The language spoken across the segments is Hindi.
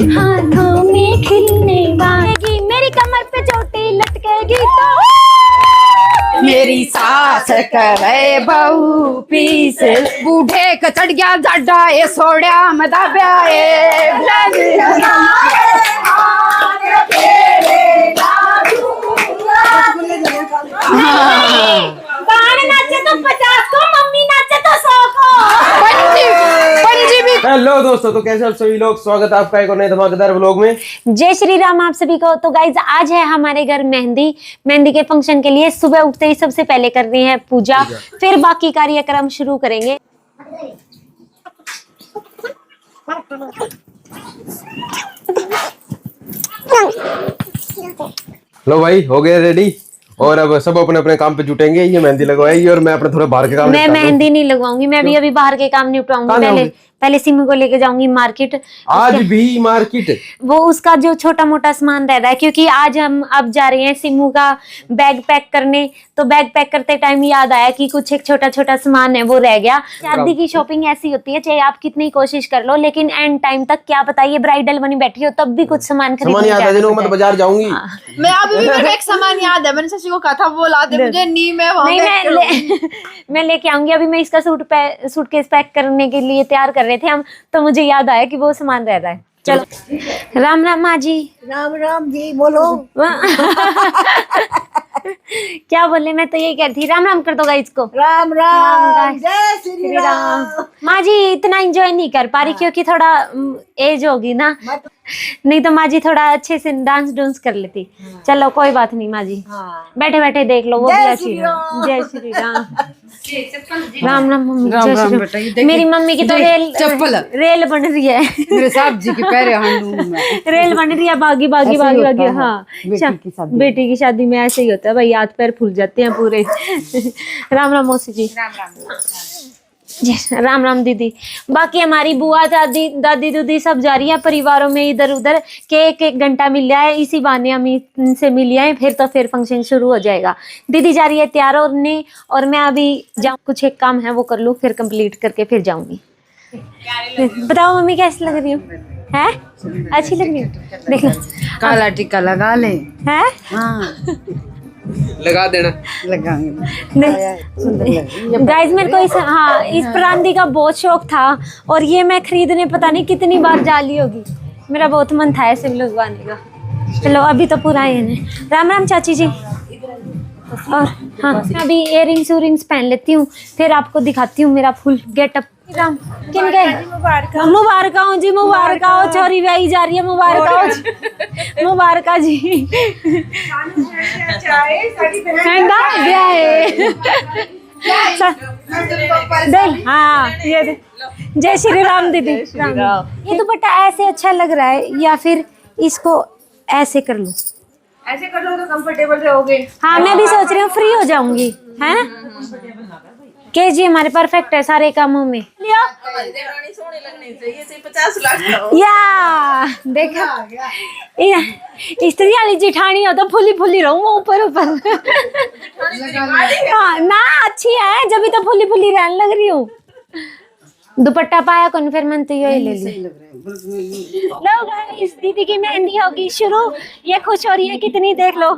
हाथों में खिलने वाली मेरी कमर पे चोटी लटकेगी तो मेरी सास करे बहू पीस बूढ़े का चढ़ गया जाडा ये सोड़ा मदा ब्याए नाचे तो 50 को मम्मी नाचे तो 100 को पंजीबी। हेलो दोस्तों, तो कैसे आप सभी लोग, स्वागत है आपका एक और नए धमाकेदार व्लॉग में। जय श्री राम आप सभी को। तो गाइज आज है हमारे घर मेहंदी के फंक्शन के लिए सुबह उठते ही सबसे पहले करनी है पूजा, फिर बाकी कार्यक्रम शुरू करेंगे। लो भाई, हो गए रेडी और अब सब अपने अपने काम पे जुटेंगे। ये मेहंदी लगवाएगी और मैं अपने थोड़े बाहर के काम। मैं मेहंदी नहीं लगवाऊंगी, मैं अभी बाहर के काम निपटाऊंगी। पहले सिमू को लेके जाऊंगी मार्केट। आज भी मार्केट? वो उसका जो छोटा मोटा सामान रहता है, क्योंकि आज हम अब जा रहे हैं सिमू का बैग पैक करने। तो बैग पैक करते टाइम याद आया कि कुछ एक छोटा छोटा सामान है वो रह गया। शादी की शॉपिंग ऐसी होती है, चाहे आप कितनी कोशिश कर लो, लेकिन एंड टाइम तक क्या पता ये ब्राइडल बनी बैठी हो तब भी कुछ सामान खरीदने याद है। मैं बाजार जाऊंगी। मैं अभी भी मेरे को एक सामान याद है, मैंने शशि को कहा था वो ला दे मुझे। नहीं मैं लेके आऊंगी। अभी मैं इसका सूटकेस पैक करने के लिए तैयार कर रहे थे हम, तो मुझे याद आया कि वो सामान रह रहा है। चलो, राम राम माँ जी। राम राम जी, बोलो। क्या बोले, मैं तो यही कहती। राम राम कर दो गाइस को। राम राम, जय श्री राम। माँ जी इतना एंजॉय नहीं कर पा रही क्योंकि थोड़ा एज होगी ना, नहीं तो माँ जी थोड़ा अच्छे से डांस डूंस कर लेती। चलो कोई बात नहीं माँ जी, बैठे बैठे देख लो। वो भी अच्छी। जय श्री राम। राम राम मम्मी। राम राम बेटा। मेरी मम्मी की तो रेल बन रही है। मेरे साहब जी के पैरे रेल बन रही है, भागी भागी भागी भागी। हाँ, बेटी की शादी में ऐसे ही होता है भाई, हाथ पैर फूल जाते हैं पूरे। राम राम मौसी जी। राम राम दीदी। बाकी हमारी बुआ दादी दूदी सब जा रही है परिवारों में इधर उधर के एक घंटा मिल रहा है। इसी बहाने हम इनसे मिल आए, फिर फंक्शन शुरू हो जाएगा। दीदी जा रही है तैयार होने और मैं अभी जाऊँ, कुछ एक काम है वो कर लूँ, फिर कंप्लीट करके फिर जाऊंगी। बताओ मम्मी कैसी लग रही हूँ? है अच्छी लग रही हूँ? देखो काला टिक्का लगा ले। है हाँ लगा देना। लगाएंगे। गाइस मेरे को इस परांदी का बहुत शौक था और ये मैं खरीदने पता नहीं कितनी बार डाली होगी। मेरा बहुत मन था ऐसे लगवाने का। चलो अभी तो पूरा है ना। राम राम चाची जी। और हाँ, अभी इयरिंग्स पहन लेती हूँ, फिर आपको दिखाती हूँ मेरा फुल गेटअप। राम किन गए? मुबारक हो जी, मुबारक हो। छोरी ब्याही जा रही है, मुबारक हो मुबारक जी। हाँ ये जय श्री राम दीदी। ये दुपट्टा ऐसे अच्छा लग रहा है या फिर इसको ऐसे कर लूं? ऐसे कर लो तो कंफर्टेबल रहोगे। हाँ मैं भी सोच रही हूँ, फ्री हो जाऊंगी। है के जी हमारे परफेक्ट है सारे कामों में। या देखा, स्त्री वाली जिठानी हो तो फुली फुली रहूं ऊपर ऊपर। हाँ ना अच्छी है, जब भी तो फुली फुली रहने लग रही हूँ। दुपट्टा पाया कौन, फिर मन तो यही ले ली। लो गाइस, दीदी की मेहंदी होगी शुरू। ये खुश हो रही है कितनी, देख लो।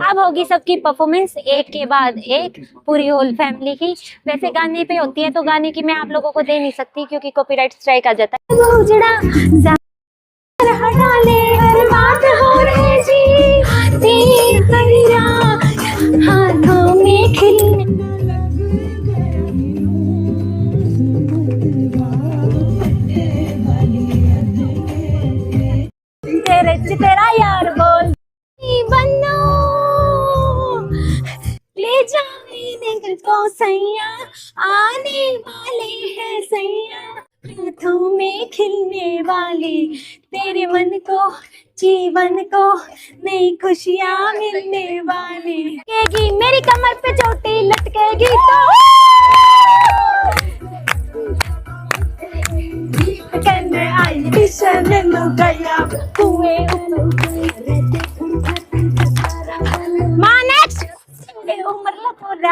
अब होगी सबकी परफॉर्मेंस एक के बाद एक, पूरी होल फैमिली की। वैसे गाने पे होती है तो गाने की मैं आप लोगों को दे नहीं सकती क्योंकि कॉपीराइट स्ट्राइक आ जाता है। हाथों में खिलने तेरा यार बोल बनो ले जाने को सैया, आने वाले हैं सैया, हाथों में खिलने वाली तेरे मन को जीवन को नई खुशियाँ मिलने वाली। मेरी कमर पे चोटी लटकेगी तो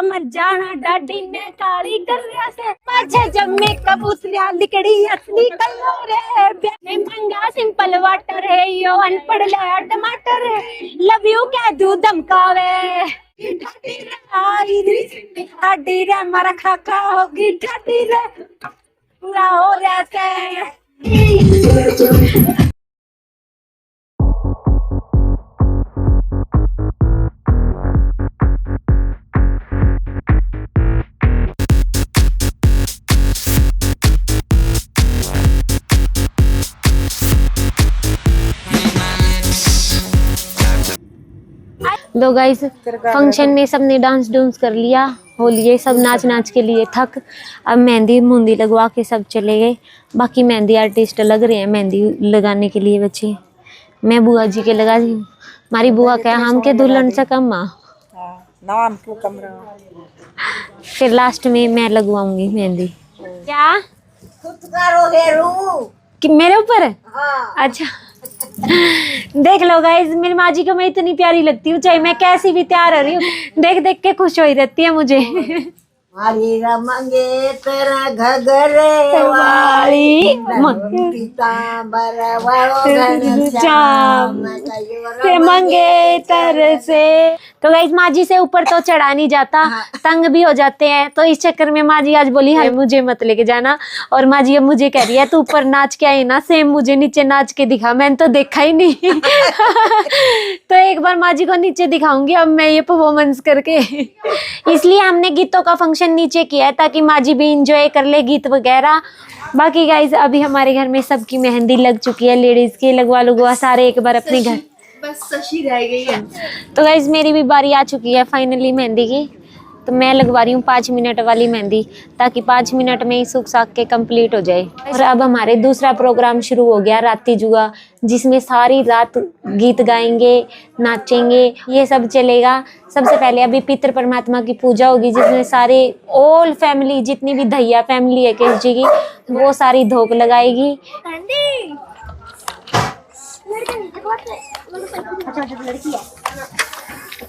मर जाना डाडी ने काली कर से माझे जम्मे कबूतरिया लिकड़ी असली कलर है बेने मंगा सिंपल वाटर है यो अनपढ़ ले टमाटर है लव यू कह दू धमकावे ठाडी रे मारा खाका होगी ठाडी रे पूरा हो रहते लो गाइस फंक्शन में सबने डांस डूंस कर लिया हो लिए सब नाच नाच के लिए थक अब मेहंदी मुंदी लगवा के सब चले गए बाकी मेहंदी आर्टिस्ट लग रहे हैं मेहंदी लगाने के लिए बच्चे मैं बुआ जी के लगा दी हमारी बुआ क्या हम के दुल्हन से कम नाम क्यों कम रहा फिर लास्ट में मैं लगवाऊंगी मेहंदी क्या खुद करोगे रू कि मेरे ऊपर हाँ अच्छा देख लो गाइस मेरी माँ जी को मैं इतनी प्यारी लगती हूँ चाहे मैं कैसी भी तैयार हो रही हूँ देख देख के खुश हो ही रहती है मुझे हरी रमंगे तेरा घगरे वाली पीतांबर वालो घनश्याम से मंगे तर से तो गाइस माँ जी से ऊपर तो चढ़ा नहीं जाता तंग भी हो जाते हैं तो इस चक्कर में माँ जी आज बोली है मुझे मत लेके जाना और माँ जी अब मुझे कह रही है तू ऊपर नाच के आई ना सेम मुझे नीचे नाच के दिखा मैंने तो देखा ही नहीं तो एक बार माँ जी को नीचे दिखाऊंगी अब मैं ये परफॉर्मेंस करके इसलिए हमने गीतों का फंक्शन नीचे किया है ताकि माँ जी भी इंजॉय कर ले गीत वगैरह बाकी गाइस अभी हमारे घर में सबकी मेहंदी लग चुकी है लेडीज की लगवा सारे एक बार अपने घर बस शशि रह गई है तो गाइस मेरी भी बारी आ चुकी है फाइनली मेहंदी की तो मैं लगवा रही हूँ 5 मिनट वाली मेहंदी ताकि 5 मिनट में ही सूख साख के कंप्लीट हो जाए और अब हमारे दूसरा प्रोग्राम शुरू हो गया राती जुआ जिसमें सारी रात गीत गाएंगे नाचेंगे ये सब चलेगा सबसे पहले अभी पितृ परमात्मा की पूजा होगी जिसमें सारे ऑल फैमिली जितनी भी धैया फैमिली है केश जी की वो सारी धोक लगाएगी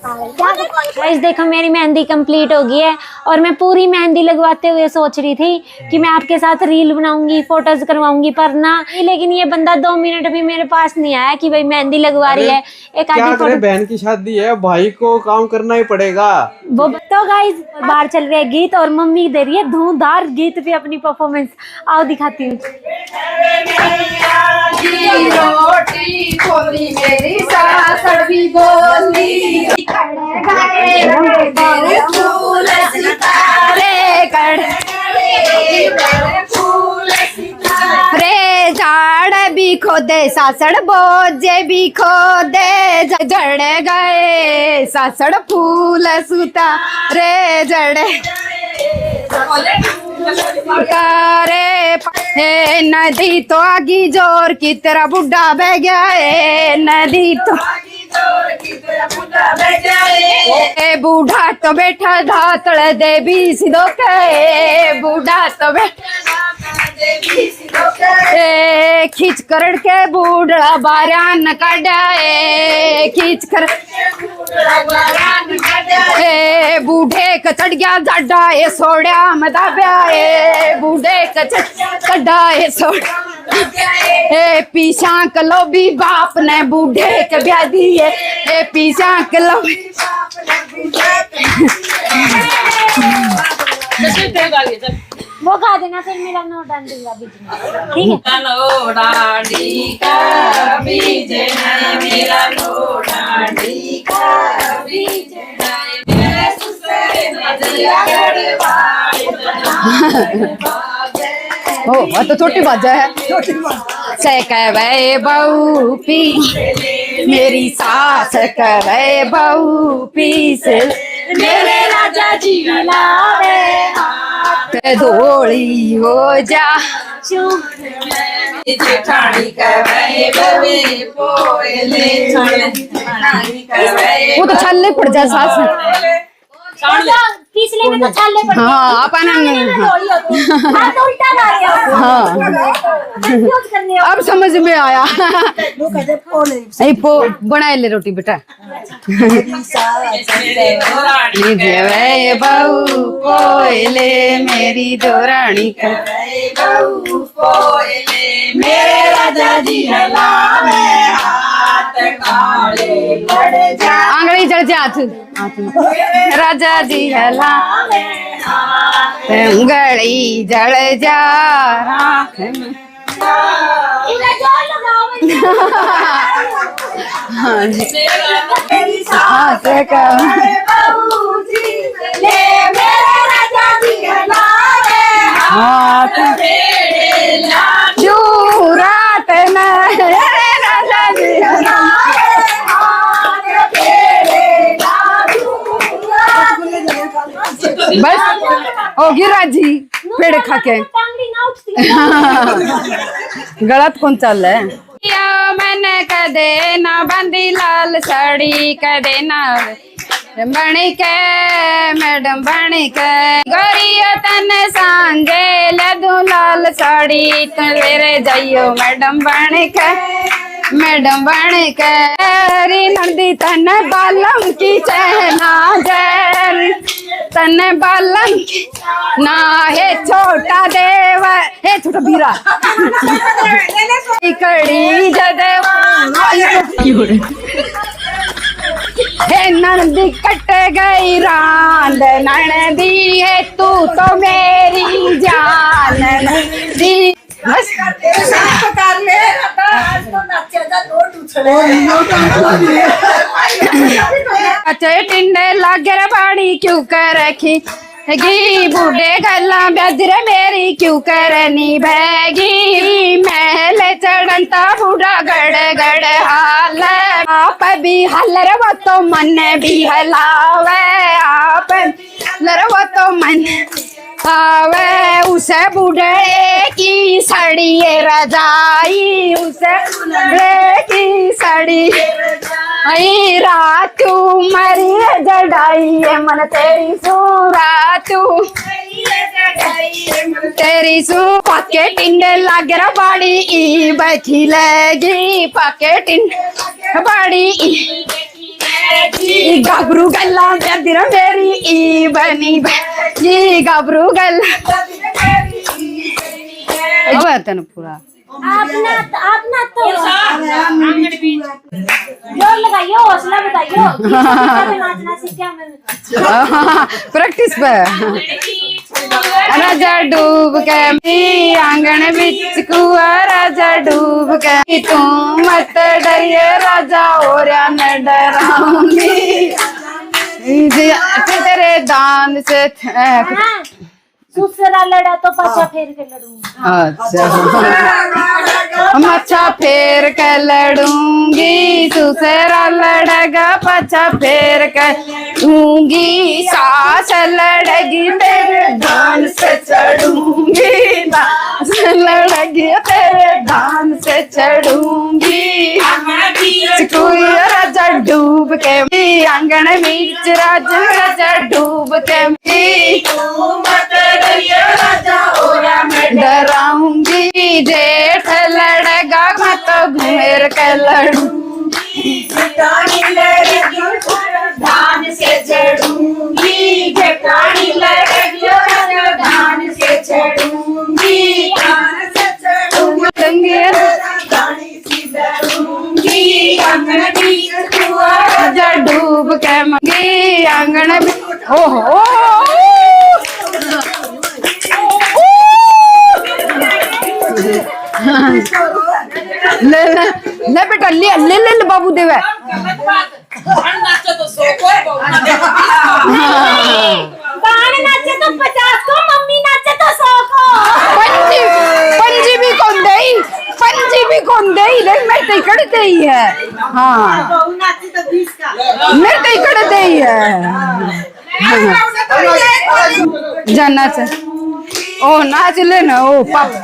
गाइस देखो मेरी मेहंदी कंप्लीट हो गई है और मैं पूरी मेहंदी लगवाते हुए सोच रही थी कि मैं आपके साथ रील बनाऊंगी फोटोज करवाऊंगी पर ना लेकिन ये बंदा 2 मिनट भी मेरे पास नहीं आया कि भाई मेहंदी लगवा रही है एक आधी फोटो बहन की शादी है भाई को काम करना ही पड़ेगा वो तो गाइस बाहर चल रहे हैं गीत और मम्मी दे रही है धुआंधार गीत पे अपनी परफॉर्मेंस आओ दिखाती हूँ रोटी खोली मेरी सासड़ भी बोली फूल सितारे रे झाड़ भी खोदे सासड़ बोझे भी खोदे जड़ गए सासड़ फूल सुता रे जड़े रे हे नदी तो आगी जोर की तरह बुढ़ा बह गया है नदी तो बूढ़ा तो बैठा धातड़ दे भी सिदो के बूढ़ा तो बैठा खींच कर के बूढ़ा बारान काढ़ाए खींच कर बूढ़े का चढ़ गया जाडा ये सोड़ा मदाब्या बूढ़े का चढ़ा ये सोड़ा पीछा कलो भी बाप ने बूढ़े के ब्याह दिए पीछा कलो वो गा देना फिर मेरा नोट डाल दूंगा बीच में ठीक है डांडी का बीज मेरा नो डांडी का बीज ओ तो छोटी बाजा है से कहवे बहू पी मेरी सास कहवे बहू पीस मेरे राजा जी लावे धोली हो जा जेठानी कहवे बवे पोले वो तो छल्ले पड़ जा सास पिछले में तो छाले पड़ते हाँ अपन हाथ उल्टा ला रहे हो। हाँ कंफ्यूज करने हो। अब समझ में आया। ऐ पो बनाए ले रोटी बेटा। जय बहू कोयले मेरी दोरानी का मेरे राजा जी हलावे हाथ काले पड़ जा आंगड़ी चढ़ जा हाथ में। राजा जी हला उंगली जड़ जा राख में। पूरा जोर लगाओ। हाँ जी मेरी हाथ का बहू जी ले मेरे राजा जी हलावे हाथ मेरे लाल जो रात में राजा जी हला बस होगी राजी पेड़ खा के। टांगड़ी ना उठती है। गलत कौन चल रहा है। मैंने कदे ना बंदी लाल साड़ी कदे ना बणी के मैडम बणी के गोरिया तन सांझे लदू लाल साड़ी तेरे जाइयो मैडम बणी के मैडम बणी के री नंदी तन बालम की चहना जर तन बालम की ना है छोटा देव है छोटा बीरा कड़ी जदेव हे नंदी कट गई रांद नंदी है तू तो मेरी जान नंदी बस कर ले आज तो नाचेगा नोट उछले अच्छे टिंडे लागे रे बाड़ी क्यों कर रखी गी बूढ़े गल्ला बेदरे मेरी क्यों करनी भैगी महल चढ़ता बूढ़ा गड़ गड़ हाल आप भी हल रे वो तो मन भी हलावे आप लरे वो तो मन आवे उसे बूढ़े की साड़ी रजाई उसे बूढ़े की साड़ी आई रात मरी जड़ाई मन तेरी रात तेरी सू पाके टिंडे लागे रा बाड़ी ई बैठी लगी पाके टिंडे बाड़ी ई गाबरू गल्ला बेदरा मेरी ई बनी ये गाबरू गल्ला अब तन पूरा अपना तो जोर लगाइयो हौसला बताइयो। नाचना सीखा मैंने। प्रैक्टिस पे राजा डूब के आंगन बिच कुआ राजा डूब के तू मत डरिए राजा और न डराऊंगी तेरे दान से दूसरा लड़ा तो पाछा फेर के लड़ूंगी। अच्छा मच्छा फेर के लड़ूंगी दूसरा लड़ेगा पछा फेर के लूंगी सास लड़ेगी तेरे धान से चढ़ूंगी सास लड़ेगी तेरे धान से चढ़ूंगी कोई राजा डूब के आंगन बीच राजा डूब के डराऊंगी जेठ लड़ेगा मैं तो घूमेर के लड़ूंगी धान से चढ़ूंगी जटानी लड़ेगी धान से चढ़ूंगी धान से चढ़ूंगी धानी सी डरूंगी आंगन बीच कुआ राजा डूब के मंगी आंगन में ओहो ले ले ले बेटा ले ले ले बाबू देवे गाने नाचे तो 50 को मम्मी नाचे तो 100 को। पंजी भी कौन दे देख मैं तो इकड़ दे ही है। हाँ बहू नाची तो 20 का मैं तो इकड़ दे ही है जाना चाहिए ओ नाच ले ना ओ पापा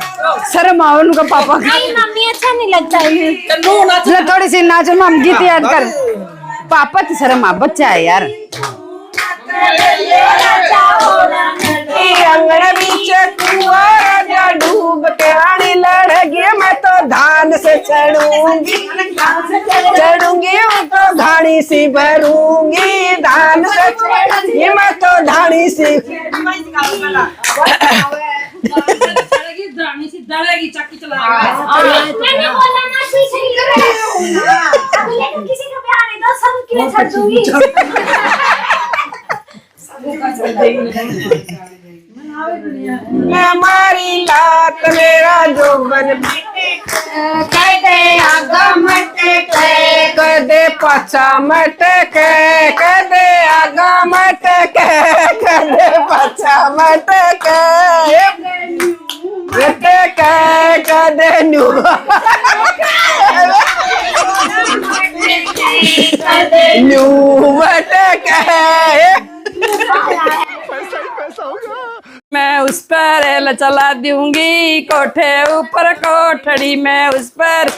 शर्म आओ उनका पापा का नहीं मम्मी अच्छा नहीं लगता है। चलो थोड़ी सी नाचो हम गीत याद कर पापा तो शर्म आ बच्चा है यार अंगड़ बीच कुआ राजा डूब के रानी लड़गी मैं तो धान से चढ़ूंगी मैं तो धानी सी भरूंगी धान से चढ़ूंगी मैं तो धानी सी मैंने बोला ना किसी को प्यार नहीं दो सब क्यों छੱਡ दूंगी हमारी लात मेरा जोबन कह दे आगा मटके कह दे पाछा मटके कह दे आगा मटके कह दे पाछा मटके मटके कह दे न्यू न्यू मटके मैं उस पर रेल चला दूंगी कोठे ऊपर कोठड़ी मैं उस पर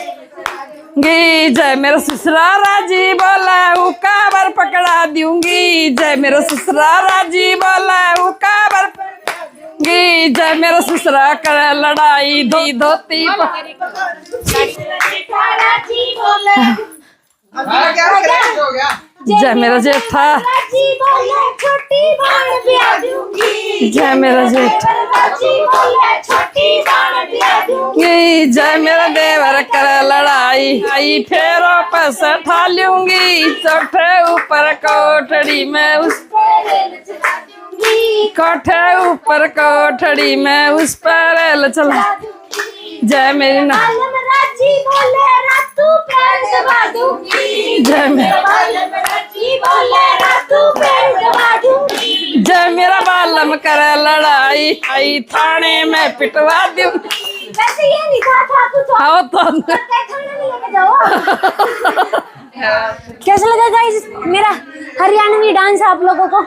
जय मेरा ससुरा राजी बोला उकाबर पकड़ा दूंगी जय मेरा ससुरा राजी बोला उकाबर जय मेरा ससुरा कर लड़ाई दी धोती जय मेरा जेठा जय मेरा जेठा जय मेरा देवर कर लड़ाई आई फेरों पर सठा लूंगी चौथे ऊपर कोठड़ी में उस कोठे ऊपर कोठड़ी में उस पर रेल चला जय मेरी ना जय मेरा बालम करे लड़ाई आई थाने में पिटवा दूं वैसे ये नहीं था तू तो आओ तो कैसा लगा गाइस मेरा हरियाणवी डांस आप लोगों को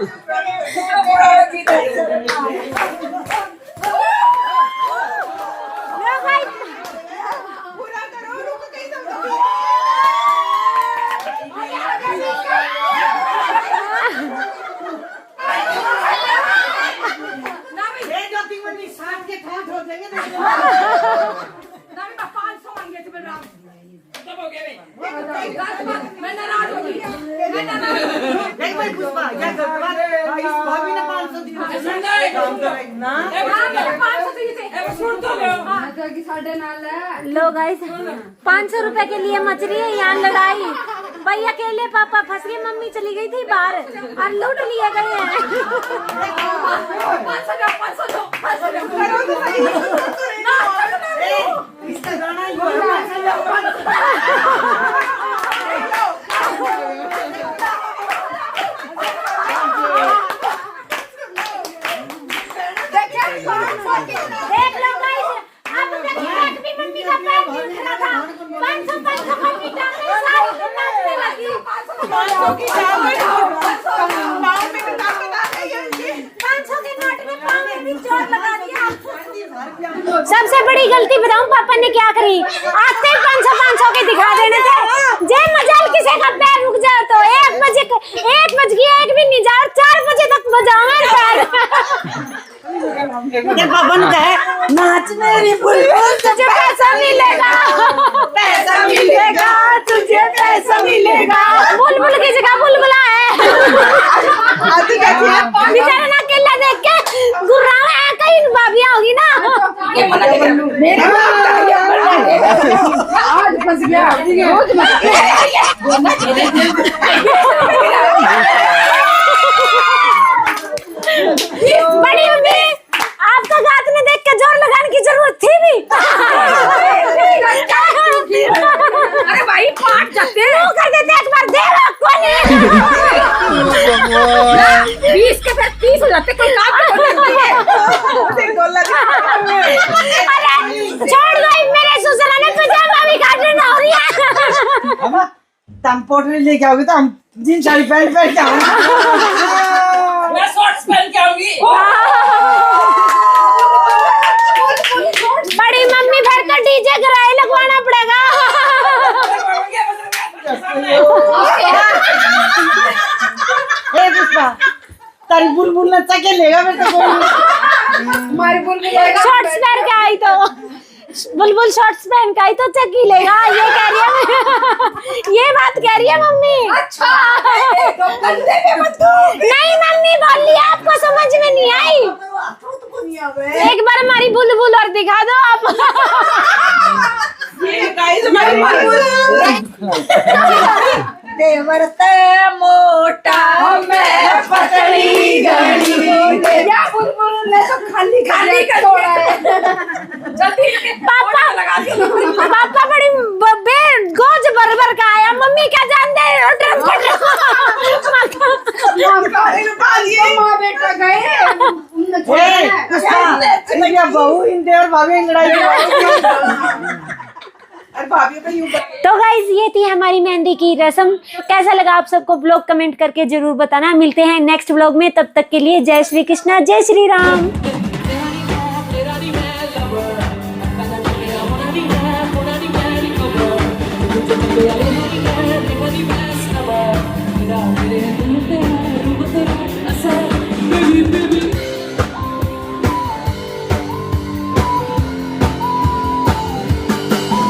लो गाइस 500 रुपए के लिए मच रही है यहाँ लड़ाई भाई अकेले पापा फंस गए मम्मी चली गई थी बाहर और लूट लिए गए हैं देख लो गाइस अब तक भी मम्मी का पैर नहीं उठा था 500 मम्मी टांगे सारी नाचने लगी 500 की पाँव में भी ताकत आ गई है 500 के नोट में पाँव में भी चोट लगा दिया सबसे बड़ी गलती बताऊं पापा ने क्या करी आते ही 500 के दिखा देने थे जे मजाल किसी का पैर रुक जाए तो 1 बजे 1 बज गया 1 भी नहीं जा 4 बजे तक बजाऊंगा पैर बन गए नाच मेरी बुलबुल तुझे पैसा मिलेगा तुझे पैसा मिलेगा बुलबुल की जगह बुलबुला है बेचारा ना केला देख के गुर्रावा है कहीं भाभियां होगी ना आज फंस गया बड़ी मम्मी आपका गात ने देख के जोर लगाने की जरूरत थी भी अरे भाई पाट जाते क्यों कर देते एक बार दे रहा कौन 20 के फिर 30 हो जाते कोई काम नहीं अरे छोड़ दो मेरे ससुर ने पजामा भी काटना हो रही है तुम पोटली लेके आओगे तो हम जींस साड़ी पहन के आऊंगा मैं शॉर्ट्स पहन के आऊंगी बड़ी मम्मी फिर तो डीजे किराए लगवाना पड़ेगा ए पुष्पा चके लेगा फिर तो कोई। हमारी बुलबुल शॉर्ट्स पहन के आई तो बुलबुल शॉर्ट्स पहन के आई तो चक्की लेगा, ये कह रही है। ये बात कह रही है मम्मी। अच्छा तो कंधे पे मत दो। नहीं मम्मी बोल लिया, आपको समझ में नहीं आई। एक बार हमारी बुलबुल और दिखा दो आप। देवर ते मोटा मैं पतली घड़ी। या बुलबुल ने तो खाली खाली कर छोड़ा है। जल्दी पापा बड़ी गोज भर भर का आया, मम्मी क्या जानते हैं माँ बेटा गए बहू इनते और भाभी की लड़ाई। तो गाइज ये थी हमारी मेहंदी की रस्म। कैसा लगा आप सबको ब्लॉग कमेंट करके जरूर बताना। मिलते हैं नेक्स्ट ब्लॉग में, तब तक के लिए जय श्री कृष्णा, जय श्री राम।